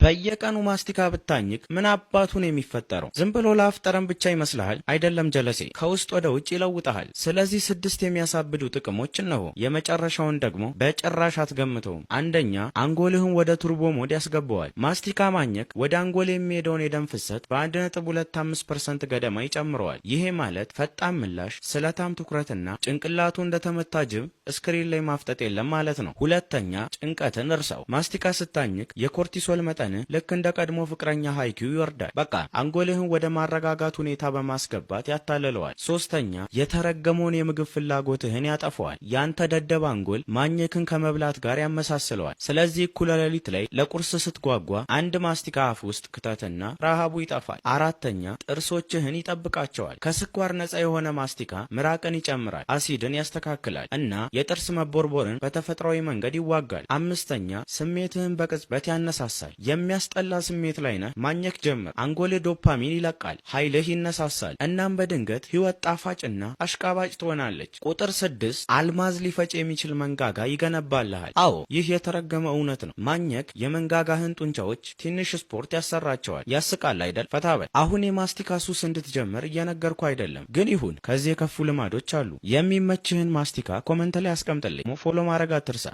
በየቀኑ ማስቲካ ብታኝክ ምን አባቱን የሚፈጠረው? ዝም ብሎ ለአፍ ጠረን ብቻ ይመስልሃል? አይደለም ጀለሴ፣ ከውስጥ ወደ ውጭ ይለውጠሃል። ስለዚህ 6 የሚያሳብዱ ጥቅሞች እነሆ። የመጨረሻውን ደግሞ በጭራሽ አትገምተውም። አንደኛ፣ አንጎልህን ወደ ቱርቦ ሞድ ያስገባዋል። ማስቲካ ማኘክ ወደ አንጎል የሚሄደውን የደም ፍሰት በ1.25% ገደማ ይጨምረዋል። ይሄ ማለት ፈጣን ምላሽ፣ ስለታም ትኩረትና ጭንቅላቱ እንደተመታ ጅብ ስክሪን ላይ ማፍጠጥ የለም ማለት ነው። ሁለተኛ፣ ጭንቀትን እርሳው። ማስቲካ ስታኝክ የኮርቲሶል መጠን ልክ እንደ ቀድሞ ፍቅረኛ ሃይኪው ይወርዳል። በቃ አንጎልህን ወደ ማረጋጋት ሁኔታ በማስገባት ያታልለዋል። ሶስተኛ፣ የተረገመውን የምግብ ፍላጎትህን ያጠፈዋል። ያንተ ደደብ አንጎል ማኘክን ከመብላት ጋር ያመሳስለዋል። ስለዚህ እኩለ ሌሊት ላይ ለቁርስ ስትጓጓ አንድ ማስቲካ አፍ ውስጥ ክተትና ረሃቡ ይጠፋል። አራተኛ፣ ጥርሶችህን ይጠብቃቸዋል። ከስኳር ነፃ የሆነ ማስቲካ ምራቅን ይጨምራል፣ አሲድን ያስተካክላል እና የጥርስ መቦርቦርን በተፈጥሯዊ መንገድ ይዋጋል። አምስተኛ፣ ስሜትህን በቅጽበት ያነሳሳል። የሚያስጠላ ስሜት ላይ ነህ፣ ማኘክ ጀምር። አንጎል ዶፓሚን ይለቃል፣ ኃይልህ ይነሳሳል። እናም በድንገት ህይወት ጣፋጭና አሽቃባጭ ትሆናለች። ቁጥር 6 አልማዝ ሊፈጭ የሚችል መንጋጋ ይገነባልሃል። አዎ ይህ የተረገመ እውነት ነው። ማኘክ የመንጋጋህን ጡንቻዎች ትንሽ ስፖርት ያሰራቸዋል። ያስቃል አይደል? ፈታበል። አሁን የማስቲካ ሱስ እንድትጀምር እየነገርኩ አይደለም፣ ግን ይሁን። ከዚህ የከፉ ልማዶች አሉ። የሚመችህን ማስቲካ ኮመንት ላይ አስቀምጥልኝ። ፎሎ ማድረግ አትርሳ።